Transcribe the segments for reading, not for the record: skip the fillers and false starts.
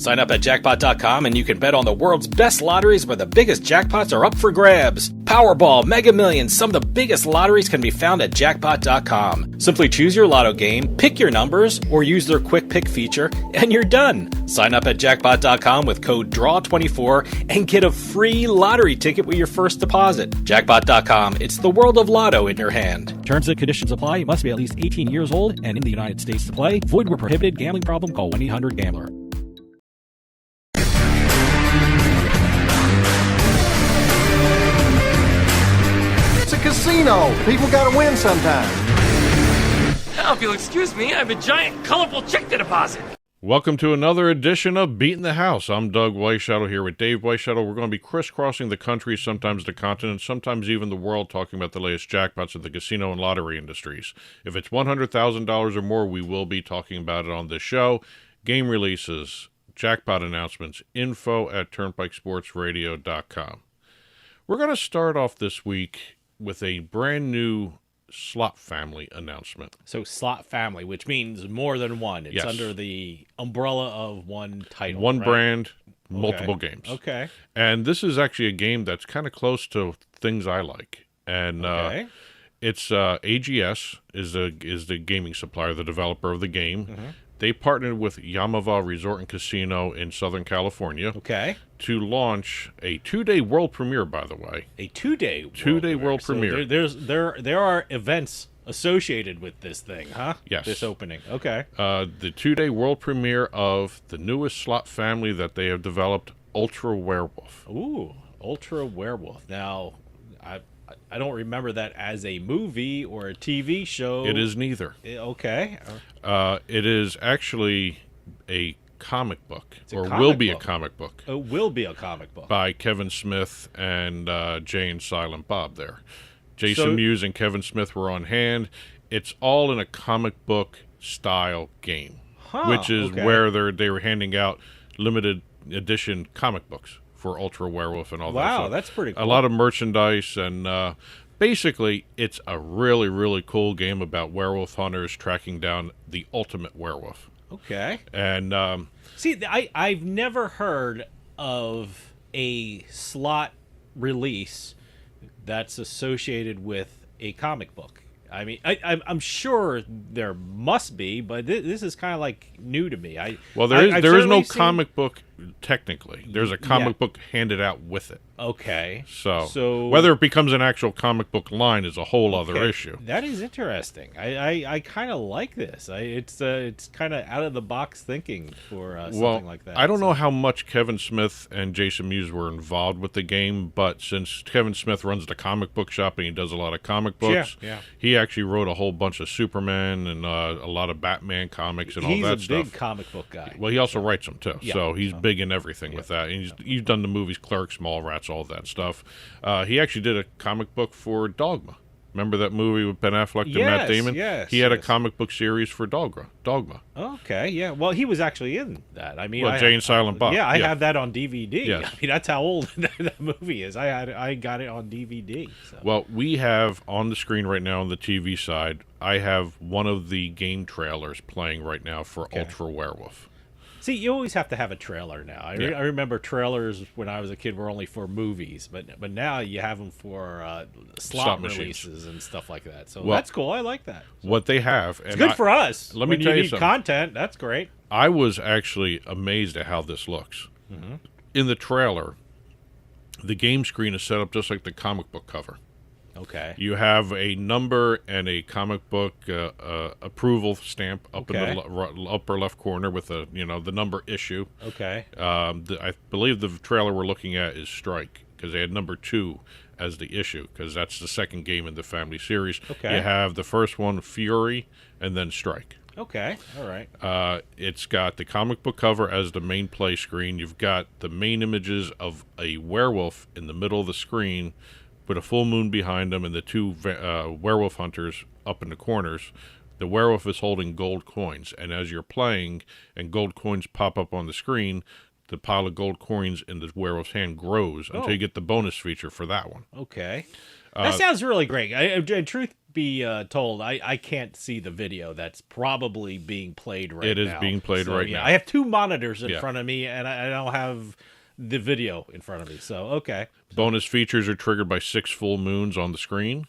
Sign up at jackpot.com and you can bet on the world's best lotteries where the biggest jackpots are up for grabs. Powerball, Mega Millions, some of the biggest lotteries can be found at jackpot.com. Simply choose your lotto game, pick your numbers, or use their quick pick feature, and you're done. Sign up at jackpot.com with code DRAW24 and get a free lottery ticket with your first deposit. Jackpot.com, it's the world of lotto in your hand. Terms and conditions apply. You must be at least 18 years old and in the United States to play. Void where prohibited. Gambling problem? Call 1-800-GAMBLER. It's a casino. People gotta win sometime. Now, if you'll excuse me, I have a giant, colorful check to deposit. Welcome to another edition of Beatin the House. I'm Doug Weischadle here with Dave Weischadle. We're going to be crisscrossing the country, sometimes the continent, sometimes even the world, talking about the latest jackpots of the casino and lottery industries. If it's $100,000 or more, we will be talking about it on this show. Game releases, jackpot announcements, info at turnpikesportsradio.com. We're going to start off this week with a brand new slot family announcement. So slot family, which means more than one. It's Yes. under the umbrella of one title. One right? brand, multiple games. Okay. And this is actually a game that's kind of close to things I like. And Okay. it's AGS is the gaming supplier, the developer of the game. Mm-hmm. They partnered with Yamava Resort and Casino in Southern California Okay. to launch a 2-day world premiere, by the way. A two-day world So premiere. there are events associated with this thing, huh? Yes. This opening. Okay. The 2-day world premiere of the newest slot family that they have developed, Ultra Werewolf. Ooh, Ultra Werewolf. Now, I don't remember that as a movie or a TV show. It is neither. Okay. It is actually a comic book, or comic will be book. a comic book. It will be a comic book. By Kevin Smith and Jay and Silent Bob there. Jason So- Mewes and Kevin Smith were on hand. It's all in a comic book style game, which is okay. where they were handing out limited edition comic books for Ultra Werewolf and all that. Wow, So that's pretty cool. a lot of merchandise, and basically it's a really, really cool game about werewolf hunters tracking down the ultimate werewolf. Okay. And See, I've never heard of a slot release that's associated with a comic book. I mean, I'm sure there must be, but this is kind of like new to me. there is no certainly seen- comic book technically. There's a comic book handed out with it. Okay. So whether it becomes an actual comic book line is a whole other Okay, issue. That is interesting. I kind of like this. It's kind of out of the box thinking for something like that. I don't know how much Kevin Smith and Jason Mewes were involved with the game, but since Kevin Smith runs the comic book shop and he does a lot of comic books, Yeah. he actually wrote a whole bunch of Superman and a lot of Batman comics and He's all that a stuff. big comic book guy. Well, he also writes them too, Yeah. so he's big in everything with that. And he's done the movies Clerks, Mallrats, all that stuff. He actually did a comic book for Dogma. Remember that movie with Ben Affleck and Matt Damon? yes, He had a yes. comic book series for Dogma. Okay, yeah. Well, he was actually in that. I mean, Well, Jay and Silent Bob. Yeah, I Yeah. have that on DVD. Yes. I mean, that's how old that movie is. I got it on DVD. So. Well, we have on the screen right now on the TV side, I have one of the game trailers playing right now for Ultra Werewolf. See, you always have to have a trailer now. I remember trailers when I was a kid were only for movies, but now you have them for slot machines. releases and stuff like that. So Well, that's cool. I like that. What they have, and It's good for us. let me when tell you need something. content. That's great. I was actually amazed at how this looks. Mm-hmm. In the trailer, the game screen is set up just like the comic book cover. Okay. You have a number and a comic book approval stamp up in the upper left corner with the number issue. Okay. I believe the trailer we're looking at is Strike, because they had number 2 as the issue, because that's the second game in the family series. Okay. You have the first one, Fury, and then Strike. Okay. All right. It's got the comic book cover as the main play screen. You've got the main images of a werewolf in the middle of the screen with a full moon behind them and the two werewolf hunters up in the corners. The werewolf is holding gold coins, and as you're playing and gold coins pop up on the screen, the pile of gold coins in the werewolf's hand grows until you get the bonus feature for that one. Okay. That sounds really great. Truth be told, I can't see the video that's probably being played right now. It is being played right now. I have two monitors in front of me, and I don't have the video in front of me. So, okay. Bonus features are triggered by 6 full moons on the screen.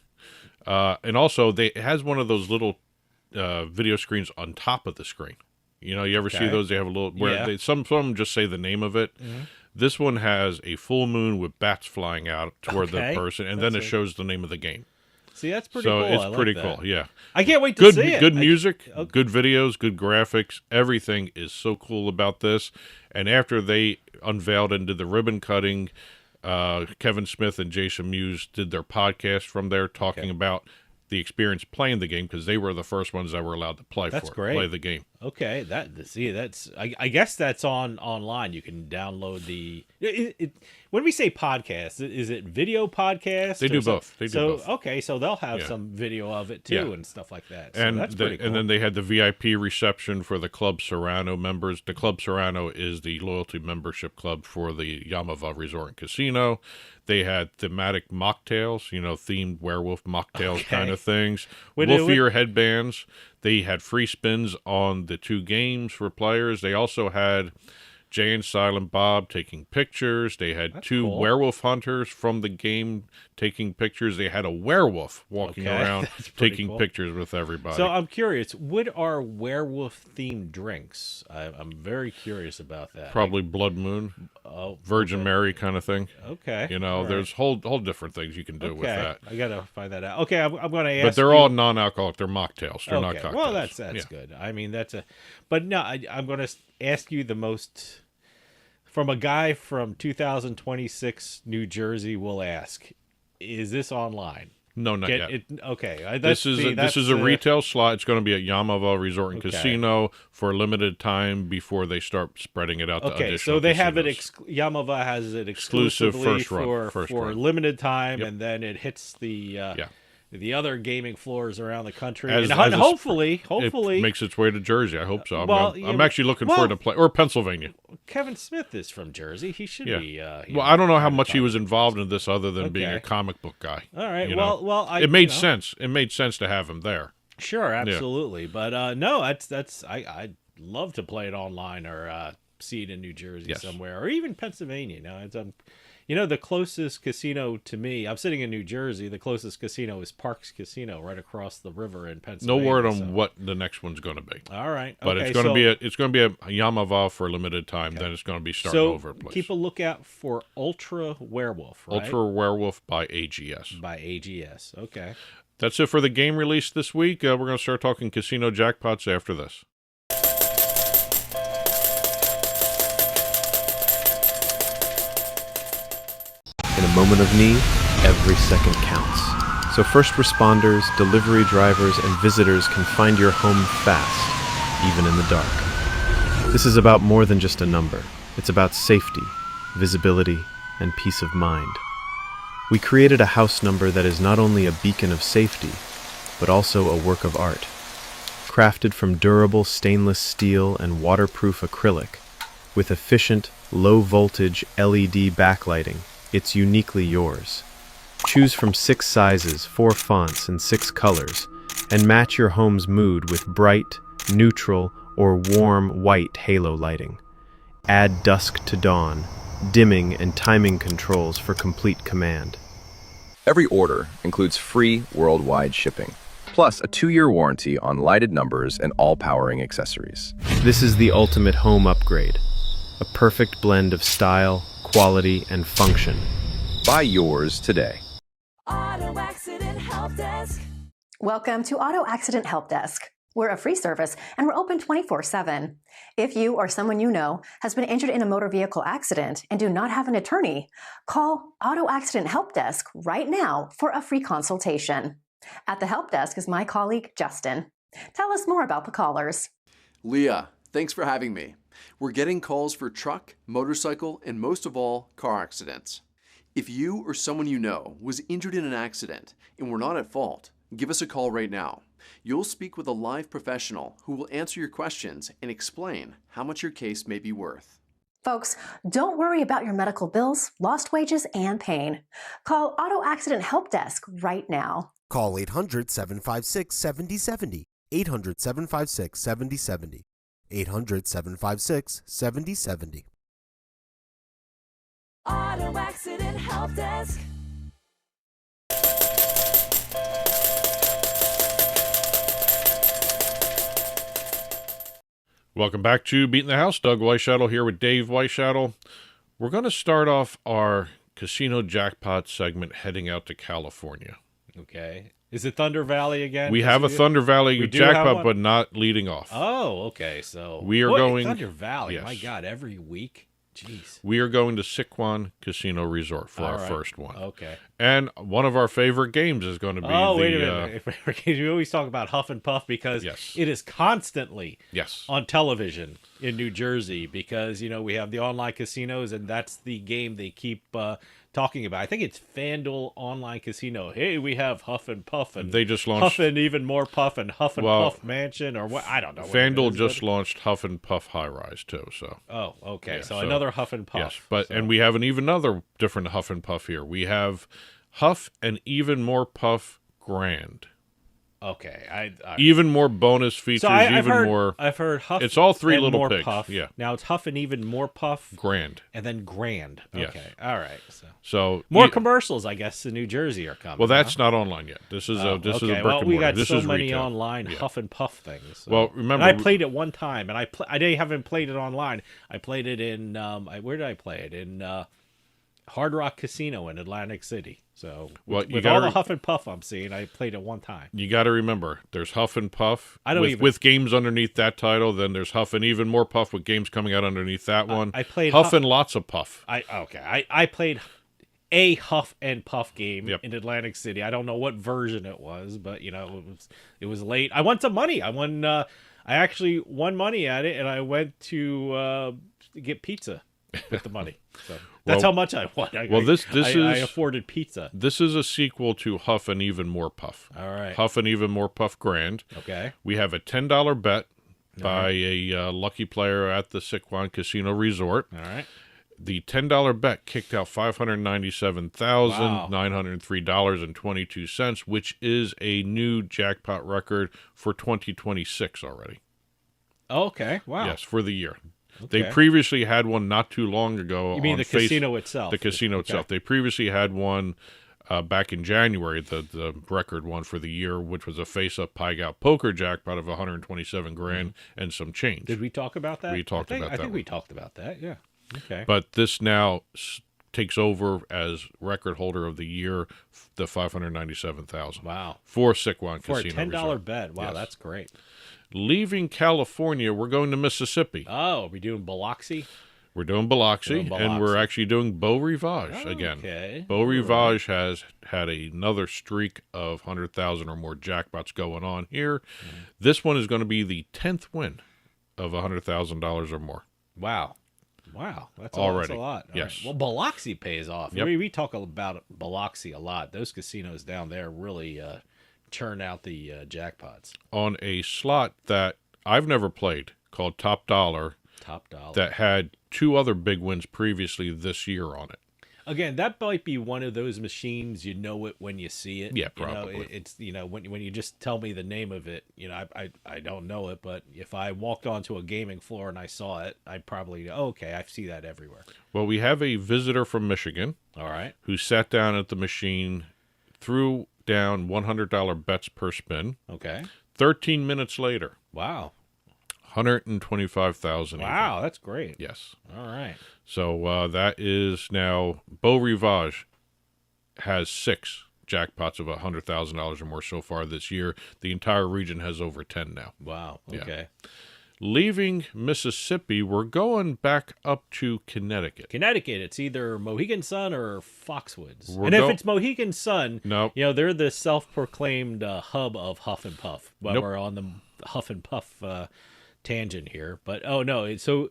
And also, it has one of those little video screens on top of the screen. You know, you ever see those? They have a little, where some of them just say the name of it. Mm-hmm. This one has a full moon with bats flying out toward the person, and then it shows the name of the game. See, that's pretty cool. So it's pretty cool, yeah. I can't wait to see it. Good music, good videos, good graphics. Everything is so cool about this. And after they unveiled and did the ribbon cutting, Kevin Smith and Jason Mewes did their podcast from there talking about the experience playing the game, because they were the first ones that were allowed to play play the game. Okay, I guess that's online. You can download the. When we say podcast, is it video podcast? They do both. Both. Okay, so they'll have some video of it too and stuff like that. So and that's pretty cool. And then they had the VIP reception for the Club Serrano members. The Club Serrano is the loyalty membership club for the Yamava Resort and Casino. They had thematic mocktails, themed werewolf mocktails kind of things. Wolf ear headbands. They had free spins on the 2 games for players. They also had Jay and Silent Bob taking pictures. They had 2 werewolf hunters from the game taking pictures. They had a werewolf walking around taking pictures with everybody. So I'm curious, what are werewolf-themed drinks? I'm very curious about that. Probably Blood Moon, Virgin Mary kind of thing. Okay. There's whole different things you can do with that. I got to find that out. Okay, I'm going to ask But they're all non-alcoholic. They're mocktails. They're not cocktails. Well, that's good. I mean, but no, I'm going to ask you the most... From a guy from 2026 New Jersey will ask, is this online? No, not yet. Okay. This is a retail slot. It's going to be at Yamava Resort and Casino for a limited time before they start spreading it out to additional so they casinos. have it. Yamava has it exclusively for limited time, and then it hits the other gaming floors around the country, and hopefully, it makes its way to Jersey. I hope so. I'm actually looking forward to play, or Pennsylvania. Kevin Smith is from Jersey. He should be. I don't know how much he was involved in this, other than being a comic book guy. All right. It made sense. It made sense to have him there. Sure, absolutely. But no, I'd love to play it online or see it in New Jersey somewhere, or even Pennsylvania. The closest casino to me, I'm sitting in New Jersey, the closest casino is Parks Casino right across the river in Pennsylvania. No word on what the next one's going to be. All right. But it's going to be a Yamava for a limited time, then it's going to be starting over a place. Keep a lookout for Ultra Werewolf, right? Ultra Werewolf by AGS. By AGS, okay. That's it for the game release this week. We're going to start talking casino jackpots after this. In a moment of need, every second counts. So first responders, delivery drivers, and visitors can find your home fast, even in the dark. This is about more than just a number. It's about safety, visibility, and peace of mind. We created a house number that is not only a beacon of safety, but also a work of art. Crafted from durable stainless steel and waterproof acrylic, with efficient, low-voltage LED backlighting, it's uniquely yours. Choose from 6 sizes, 4 fonts, and 6 colors, and match your home's mood with bright, neutral, or warm white halo lighting. Add dusk to dawn, dimming and timing controls for complete command. Every order includes free worldwide shipping, plus a 2-year warranty on lighted numbers and all powering accessories. This is the ultimate home upgrade. A perfect blend of style, quality, and function. Buy yours today. Auto Accident Help Desk. Welcome to Auto Accident Help Desk. We're a free service and we're open 24/7. If you or someone you know has been injured in a motor vehicle accident and do not have an attorney, call Auto Accident Help Desk right now for a free consultation. At the help desk is my colleague, Justin. Tell us more about the callers. Leah, thanks for having me. We're getting calls for truck, motorcycle, and most of all, car accidents. If you or someone you know was injured in an accident and were not at fault, give us a call right now. You'll speak with a live professional who will answer your questions and explain how much your case may be worth. Folks, don't worry about your medical bills, lost wages, and pain. Call Auto Accident Help Desk right now. Call 800-756-7070. 800-756-7070. 800-756-7070. Auto Accident Help Desk. Welcome back to Beatin the House. Doug Weischadle here with Dave Weischadle. We're going to start off our casino jackpot segment heading out to California. Okay. Is it Thunder Valley again? We have a Thunder Valley jackpot, but not leading off. Oh, okay. So we are going Thunder Valley. Yes. My God, every week. Jeez. We are going to Sycuan Casino Resort for our first one. Okay. And one of our favorite games is going to be wait a minute. We always talk about Huff and Puff because it is constantly on television in New Jersey because, you know, we have the online casinos and that's the game they keep talking about. I think it's FanDuel Online Casino. Hey, we have Huff and Puff and they just launched Huff and Even More Puff and Huff and Puff Mansion or what? I don't know. FanDuel just launched Huff and Puff High Rise too. So okay. So another Huff and Puff. Yes, but and we have another different Huff and Puff here. We have Huff and Even More Puff Grand. Okay, even more bonus features. I've heard Huff. It's all three and little more pigs. Puff. Yeah. Now it's Huff and Even More Puff Grand, and then Grand. Okay. Yes. All right. So more commercials, I guess, in New Jersey are coming. Well, that's not online yet. This is a brick and mortar. We got this so is many retail. online Huff and Puff things. So. Well, remember, and I played it one time, and I haven't played it online. I played it in where did I play it in? Hard Rock Casino in Atlantic City. So with all the Huff and Puff I'm seeing, I played it one time. You got to remember, there's Huff and Puff with games underneath that title. Then there's Huff and Even More Puff with games coming out underneath that one. I played Huff and Lots of Puff. I played a Huff and Puff game in Atlantic City. I don't know what version it was, but you know it was late. I won some money. I actually won money at it, and I went to get pizza with the money. So that's how much I won. I afforded pizza. This is a sequel to Huff and Even More Puff. All right. Huff and Even More Puff Grand. Okay. We have a $10 bet by a lucky player at the Sycuan Casino Resort. All right. The $10 bet kicked out $597,903.22, which is a new jackpot record for 2026 already. Okay. Wow. Yes, for the year. Okay. They previously had one not too long ago. You mean the casino itself? The casino itself. They previously had one back in January, the record one for the year, which was a face-up pie-gout poker jackpot of $127,000 and some change. Did we talk about that? We talked about that. I think we talked about that. Yeah. Okay. But this now takes over as record holder of the year, the $597,000. Wow. For Sycuan Casino For a $10 Resort. bet. Wow, that's great. Leaving California, we're going to Mississippi. Oh, are we doing Biloxi? We're doing Biloxi, and we're actually doing Beau Rivage again. Okay. Beau Rivage has had another streak of 100,000 or more jackpots going on here. This one is going to be the 10th win of $100,000 or more. Wow. That's already a lot. Yes. Right. Well, Biloxi pays off. Yep. We talk about Biloxi a lot. Those casinos down there really churn out the jackpots. On a slot that I've never played called Top Dollar. That had two other big wins previously this year on it. Again, that might be one of those machines, you know it when you see it. Yeah, probably. You know, it's, you know, when you just tell me the name of it, you know, I don't know it, but if I walked onto a gaming floor and I saw it, I'd probably, okay, I see that everywhere. Well, we have a visitor from Michigan. All right. Who sat down at the machine, threw down $100 bets per spin. Okay. 13 minutes later. Wow. 125,000. Wow, that's great. Yes. All right. So that is now Beau Rivage has 6 jackpots of $100,000 or more so far this year. The entire region has over 10 now. Wow. Okay. Yeah. Leaving Mississippi, we're going back up to Connecticut. It's either Mohegan Sun or Foxwoods. If it's Mohegan Sun, nope. You know, they're the self-proclaimed hub of Huff and Puff. But nope. We're on the Huff and Puff tangent here. But, oh, no. So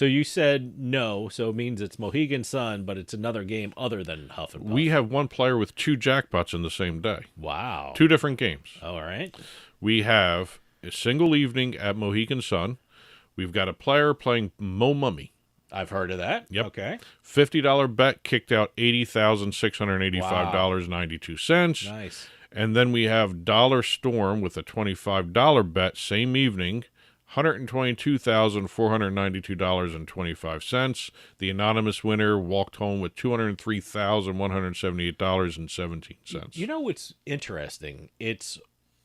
you said no, so it means it's Mohegan Sun, but it's another game other than Huff and Puff. We have one player with 2 jackpots in the same day. Wow. 2 different games. All right. We have a single evening at Mohegan Sun. We've got a player playing Mo Mummy I've heard of that. Yep. Okay. $50 bet kicked out $80,685.92. Nice. And then we have Dollar Storm with a $25 bet, same evening, $122,492.25. The anonymous winner walked home with $203,178.17. You know what's interesting? It's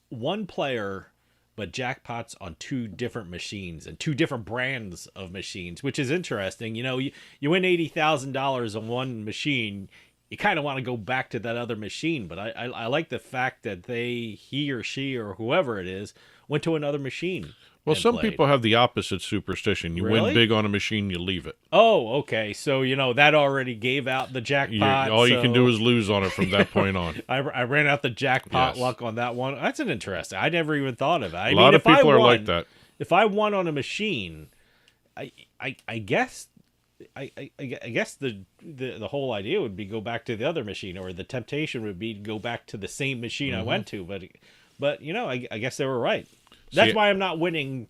one player, but jackpots on two different machines and two different brands of machines, which is interesting. You know, you win $80,000 on one machine, you kind of want to go back to that other machine. But I like the fact that he or she or whoever it is went to another machine. Well, some people have the opposite superstition. You win big on a machine, you leave it. Oh, okay. So, that already gave out the jackpot. All you can do is lose on it from that point on. I ran out the jackpot luck on that one. That's an interesting. I never even thought of it. A lot of people are like that. If I won on a machine, I guess the whole idea would be go back to the other machine, or the temptation would be to go back to the same machine I went to. But I guess they were right. That's why I'm not winning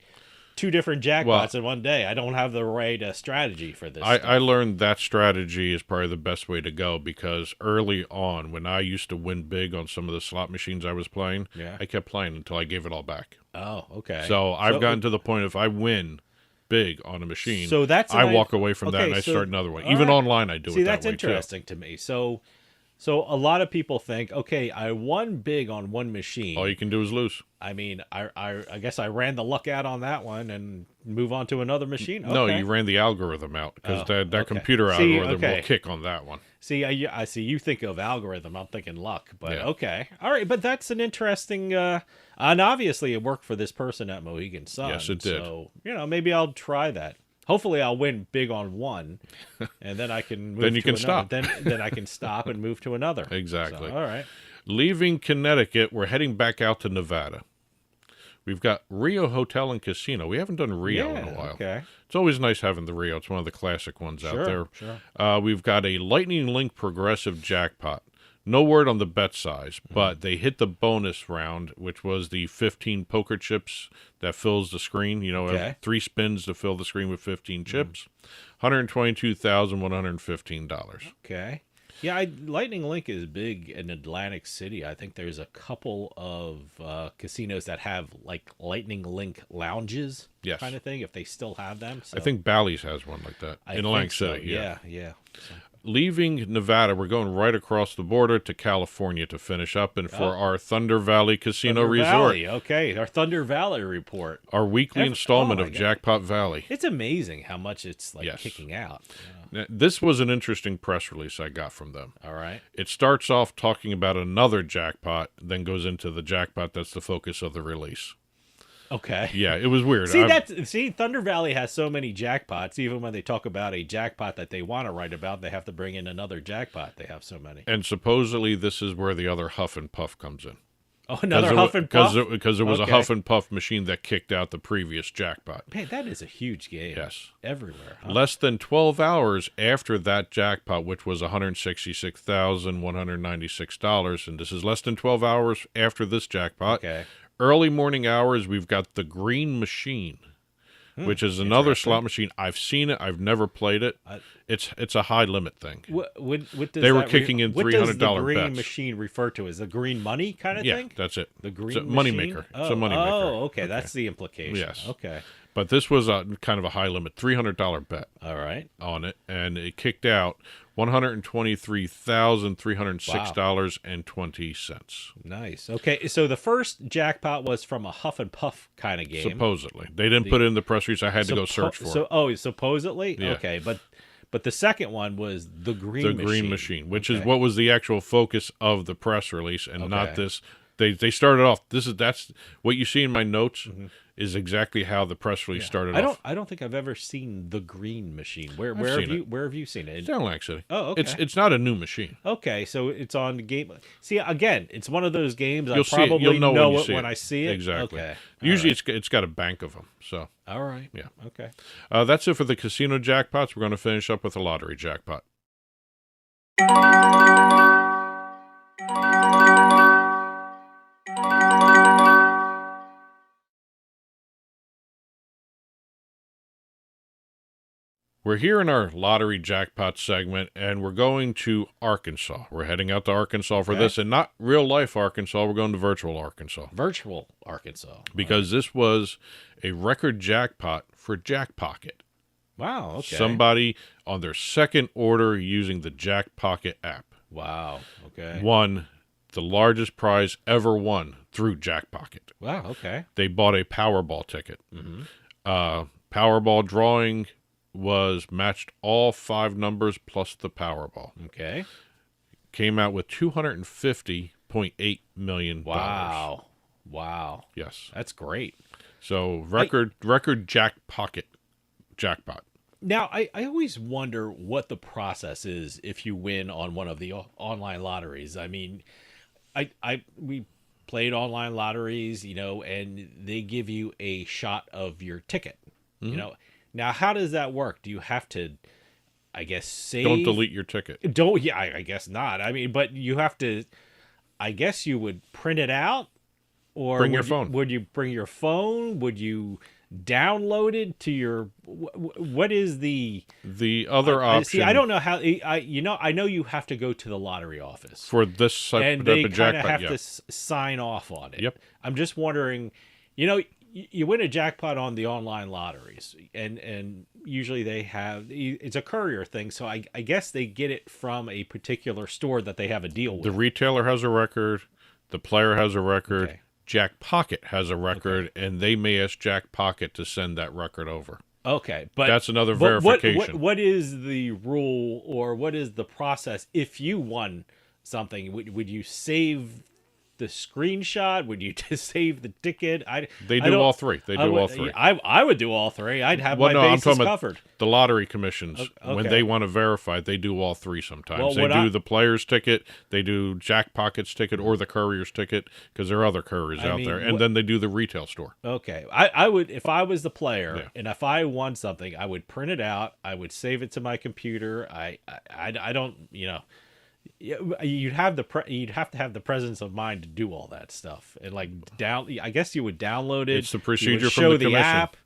two different jackpots in one day. I don't have the right strategy for this. I learned that strategy is probably the best way to go, because early on, when I used to win big on some of the slot machines I was playing, I kept playing until I gave it all back. Oh, okay. So I've gotten to the point, if I win big on a machine, so I walk away from that and I start another one. Even online, I do it that way. See, that's interesting to me. So a lot of people think, okay, I won big on one machine. All you can do is lose. I mean, I guess I ran the luck out on that one and move on to another machine. Okay. No, you ran the algorithm out, because that computer algorithm will kick on that one. See, I see you think of algorithm. I'm thinking luck, but okay. All right, but that's an interesting, and obviously it worked for this person at Mohegan Sun. Yes, it did. So, maybe I'll try that. Hopefully I'll win big on one, and then I can move then you to can another. stop. Then I can stop and move to another. Exactly. So, all right. Leaving Connecticut, we're heading back out to Nevada. We've got Rio Hotel and Casino. We haven't done Rio in a while. Okay. It's always nice having the Rio. It's one of the classic ones out there. Sure. We've got a Lightning Link progressive jackpot. No word on the bet size, but they hit the bonus round, which was the 15 poker chips that fills the screen. 3 spins to fill the screen with 15 chips. $122,115. Okay. Yeah, Lightning Link is big in Atlantic City. I think there's a couple of casinos that have like Lightning Link lounges, kind of thing, if they still have them. So. I think Bally's has one like that in Atlantic City. Yeah. So. Leaving Nevada, we're going right across the border to California to finish up, and for our Thunder Valley Casino Resort. Okay, our Thunder Valley report. Our weekly installment of Jackpot Valley. It's amazing how much it's kicking out. Now, this was an interesting press release I got from them. All right. It starts off talking about another jackpot, then goes into the jackpot that's the focus of the release. Okay. Yeah, it was weird. See, Thunder Valley has so many jackpots. Even when they talk about a jackpot that they want to write about, they have to bring in another jackpot. They have so many. And supposedly this is where the other Huff and Puff comes in. Oh, another Huff and Puff? Because it was a Huff and Puff machine that kicked out the previous jackpot. Man, that is a huge game. Yes. Everywhere. Huh? Less than 12 hours after that jackpot, which was $166,196, and this is less than 12 hours after this jackpot. Okay. Early morning hours, we've got the Green Machine, which is another slot machine. I've seen it. I've never played it. It's a high limit thing. What they were kicking in $300 bets. What does the Green Machine refer to? Is the green money kind of thing? Yeah, that's it. The Green It's a moneymaker. Oh, it's a moneymaker. Oh, okay. That's the implication. Yes. Okay. But this was kind of a high limit, $300 bet. All right. On it, and it kicked out $123,306.20. Nice. Okay, so the first jackpot was from a Huff and Puff kind of game. Supposedly, they didn't put it in the press release. I had to go search for it. Supposedly. Yeah. Okay, but the second one was the Green Machine, which is what was the actual focus of the press release, and not this. They started off. That's what you see in my notes. Is exactly how the press release started off. I don't think I've ever seen the Green Machine. Where have you seen it? It's down in Atlantic City. Oh, okay. It's not a new machine. Okay, so it's on the game. See, again, it's one of those games You'll know it when I see it. Exactly. Okay. Usually it's got a bank of them. So. All right. Yeah. Okay. That's it for the casino jackpots. We're going to finish up with a lottery jackpot. We're here in our lottery jackpot segment, and we're going to Arkansas. We're heading out to Arkansas for this, and not real life Arkansas. We're going to virtual Arkansas. Virtual Arkansas. Because this was a record jackpot for Jackpocket. Wow, okay. Somebody on their second order using the Jackpocket app. Wow, okay. Won the largest prize ever won through Jackpocket. Wow, okay. They bought a Powerball ticket. Mm-hmm. Powerball drawing was matched all 5 numbers plus the Powerball. Okay. Came out with $250.8 million. Wow. Yes. That's great. So record jackpot. Now, I always wonder what the process is if you win on one of the online lotteries. I mean, we played online lotteries, and they give you a shot of your ticket, Now, how does that work? Do you have to, I guess, save? Don't delete your ticket. Yeah, I guess not. I mean, but you have to, I guess you would print it out, or bring your phone. Would you bring your phone? Would you download it to your? What is the other option? See, I don't know how. I know you have to go to the lottery office for this type and they kind of jackpot. have to sign off on it. Yep. I'm just wondering, you win a jackpot on the online lotteries, and usually they have, it's a courier thing, so I guess they get it from a particular store that they have a deal with. The retailer has a record, the player has a record, Okay. Jackpocket has a record, and they may ask Jackpocket to send that record over. Okay, but that's another verification. What is the rule, or what is the process if you won something? Would you save the screenshot? Would you just save the ticket? They do all three. I would do all three. I'd have my bases I'm talking covered. About the lottery commissions, Okay. when they want to verify, they do all three sometimes. Well, they do the player's ticket, they do Jackpocket's ticket, or the courier's ticket, because there are other couriers out there, and then they do the retail store. Okay. I would, if I was the player, and if I won something, I would print it out, I would save it to my computer. I don't, you'd have to have the presence of mind to do all that stuff, and I guess you would download it. It's the procedure from the commission. App.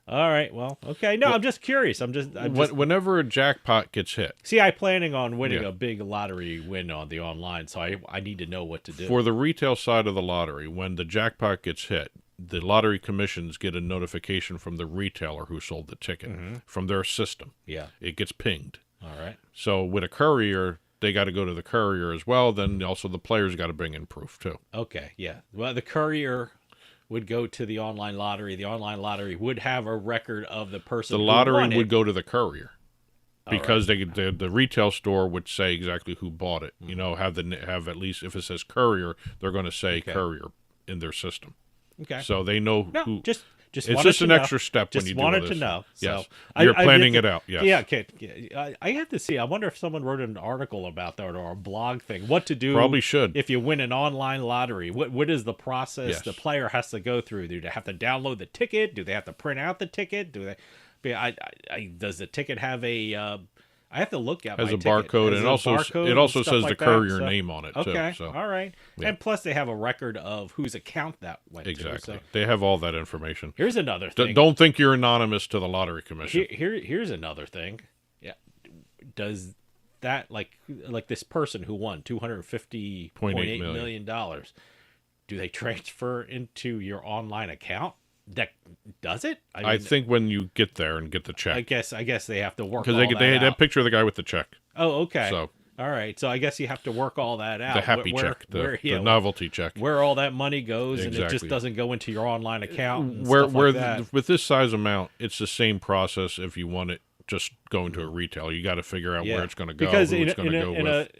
All right. Well, okay. No, I'm just curious. Whenever a jackpot gets hit. See, I'm planning on winning a big lottery win on the online, so I need to know what to do. For the retail side of the lottery, when the jackpot gets hit, the lottery commissions get a notification from the retailer who sold the ticket from their system. Yeah. It gets pinged. All right. So with a courier, they got to go to the courier as well. Then also the players got to bring in proof too. Okay, yeah. Well, the courier would go to the online lottery. The online lottery would have a record of the person. The lottery would go to the courier because the retail store would say exactly who bought it. Have at least, if it says courier, they're going to say courier in their system. Okay. So they know who. It's just an extra step when you do this. Just wanted to know. Yes. So You're planning it out. Yes. Yeah. Okay. I have to see. I wonder if someone wrote an article about that or a blog thing. What to do? Probably should. If you win an online lottery, what is the process the player has to go through? Do they have to download the ticket? Do they have to print out the ticket? Do they? Does the ticket have a? I have to look at has my a barcode, and it also says the courier name on it. Okay, too, so. All right, and plus they have a record of whose account that went exactly. to. So. They have all that information. Here's another thing. Don't think you're anonymous to the lottery commission. Here's another thing. Yeah, does that like this person who won $250.8 million? Do they transfer into your online account? That does it? I think when you get there and get the check. I guess they have to work because they had a picture of the guy with the check. Oh, okay. So all right. So I guess you have to work all that out. The happy check, the novelty check, where all that money goes, and it just doesn't go into your online account. And where stuff like that. With this size amount, it's the same process. If you want it just going to a retail, you got to figure out where it's going to go. Because who it's going to go with.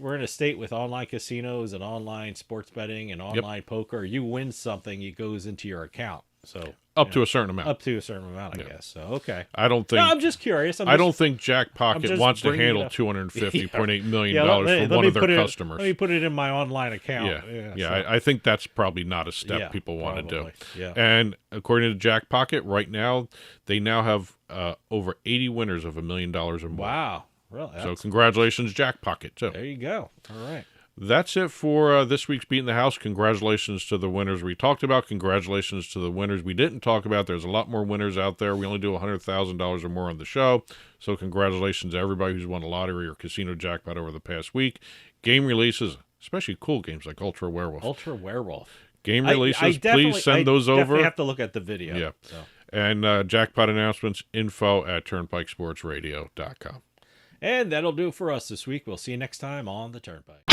We're in a state with online casinos and online sports betting and online poker. You win something, it goes into your account. So up to a certain amount. Up to a certain amount, I guess. So okay. I don't think. No, I'm just curious. I don't think Jackpocket wants to handle $250.8 million for one of their customers. Let me put it in my online account. I think that's probably not a step people want to do. Yeah. And according to Jackpocket, right now they now have over 80 winners of $1 million or more. Wow. Really? So congratulations, Jackpocket too. There you go. All right. That's it for this week's Beatin' the House. Congratulations to the winners we talked about. Congratulations to the winners we didn't talk about. There's a lot more winners out there. We only do $100,000 or more on the show. So congratulations to everybody who's won a lottery or casino jackpot over the past week. Game releases, especially cool games like Ultra Werewolf. Ultra Werewolf. Game releases, please send those over. I definitely have to look at the video. Yeah. So. And jackpot announcements, info@turnpikesportsradio.com. And that'll do it for us this week. We'll see you next time on the Turnpike.